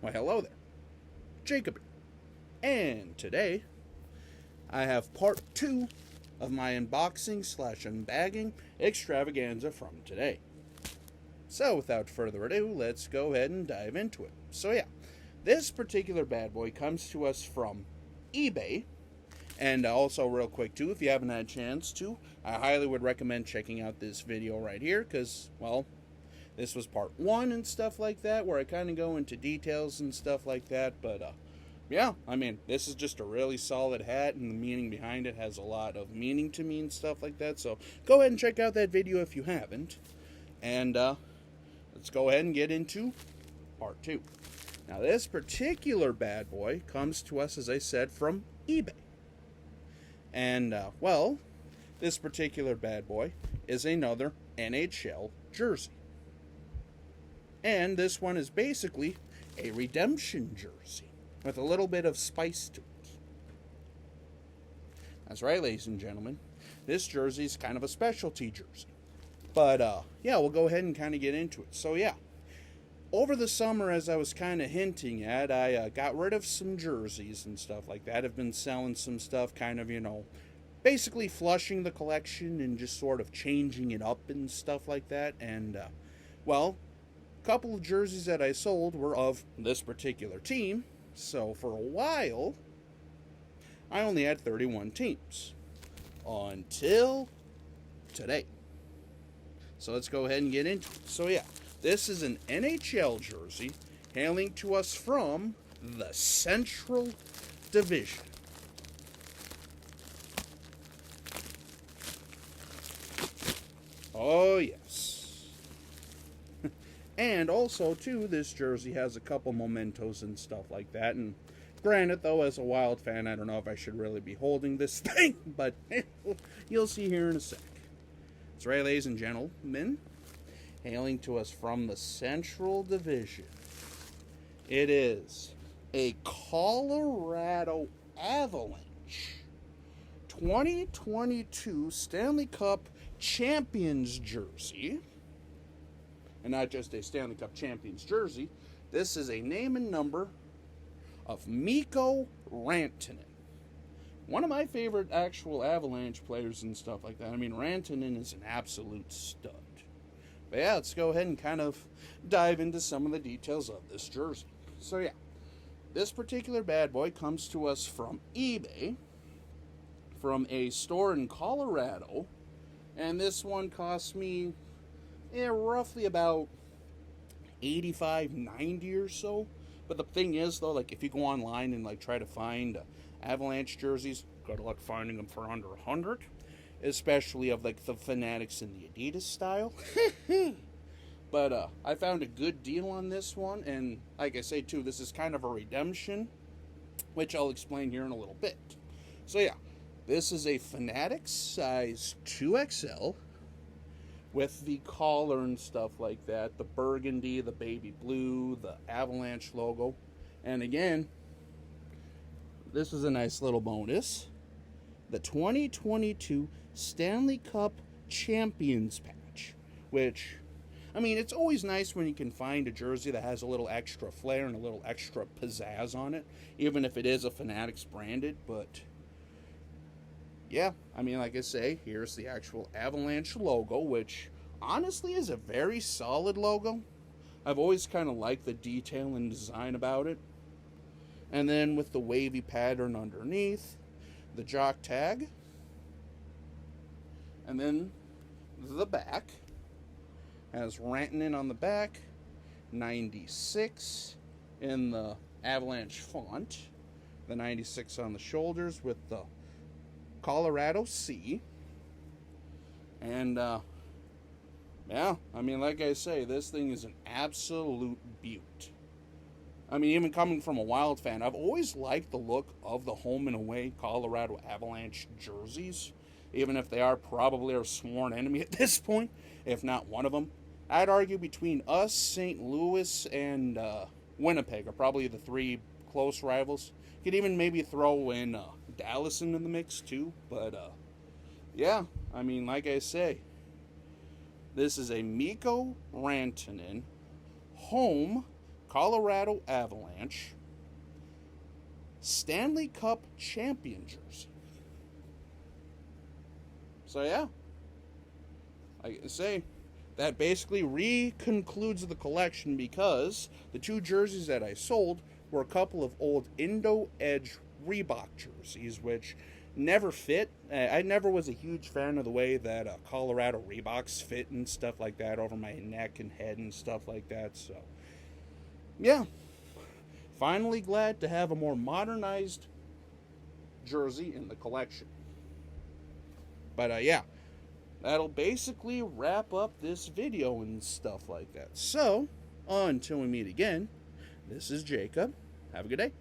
Why, hello there, Jacob here. And today, I have part 2 of my unboxing / unbagging extravaganza from today. So, without further ado, let's go ahead and dive into it. So yeah, this particular bad boy comes to us from eBay. And also, real quick too, if you haven't had a chance to, I highly would recommend checking out this video right here, because, well, this was part 1 and stuff like that, where I kind of go into details and stuff like that. But, yeah, I mean, this is just a really solid hat, and the meaning behind it has a lot of meaning to me and stuff like that. So, go ahead and check out that video if you haven't. And, let's go ahead and get into part 2. Now, this particular bad boy comes to us, as I said, from eBay. And, well, this particular bad boy is another NHL jersey. And this one is basically a redemption jersey with a little bit of spice to it. That's right, ladies and gentlemen. This jersey is kind of a specialty jersey. But, yeah, we'll go ahead and kind of get into it. So, yeah, over the summer, as I was kind of hinting at, I got rid of some jerseys and stuff like that. I've been selling some stuff, kind of, basically flushing the collection and just sort of changing it up and stuff like that. And, well, a couple of jerseys that I sold were of this particular team. So for a while, I only had 31 teams. Until today. So let's go ahead and get into it. So yeah, this is an NHL jersey hailing to us from the Central Division. Oh yes. And also, too, this jersey has a couple mementos and stuff like that. And granted, though, as a Wild fan, I don't know if I should really be holding this thing, but you'll see here in a sec. That's right, ladies and gentlemen, hailing to us from the Central Division, it is a Colorado Avalanche 2022 Stanley Cup Champions jersey. And not just a Stanley Cup Champions jersey. This is a name and number of Mikko Rantanen. One of my favorite actual Avalanche players and stuff like that. I mean, Rantanen is an absolute stud. But yeah, let's go ahead and kind of dive into some of the details of this jersey. So yeah, this particular bad boy comes to us from eBay, from a store in Colorado. And this one cost me roughly about $85-$90 or so. But the thing is, though, like, if you go online and try to find Avalanche jerseys, good luck finding them for under $100, especially of the Fanatics and the Adidas style. But I found a good deal on this one, and like I say too, this is kind of a redemption, which I'll explain here in a little bit. So yeah, this is a Fanatics size 2XL. With the collar and stuff like that, the burgundy, the baby blue, the Avalanche logo. And again, this is a nice little bonus. The 2022 Stanley Cup Champions patch. Which, I mean, it's always nice when you can find a jersey that has a little extra flair and a little extra pizzazz on it. Even if it is a Fanatics branded, but yeah, I mean, like I say, here's the actual Avalanche logo, which honestly is a very solid logo. I've always kind of liked the detail and design about it. And then with the wavy pattern underneath, the jock tag, and then the back has Rantanen on the back, 96 in the Avalanche font, the 96 on the shoulders with the Colorado C. And yeah, I mean, like I say, this thing is an absolute beaut. I mean, even coming from a Wild fan, I've always liked the look of the home and away Colorado Avalanche jerseys, even if they are probably our sworn enemy at this point, if not one of them. I'd argue between us, St. Louis, and Winnipeg are probably the 3 close rivals. You could even maybe throw in Dallas into the mix too, but yeah, I mean, like I say, this is a Mikko Rantanen home Colorado Avalanche Stanley Cup champion jersey. So yeah, I can say that basically concludes the collection, because the two jerseys that I sold were a couple of old Indo Edge Reebok jerseys, which never fit. I never was a huge fan of the way that Colorado Reeboks fit and stuff like that over my neck and head and stuff like that. So yeah, finally glad to have a more modernized jersey in the collection. But yeah, that'll basically wrap up this video and stuff like that. So, until we meet again, this is Jacob. Have a good day.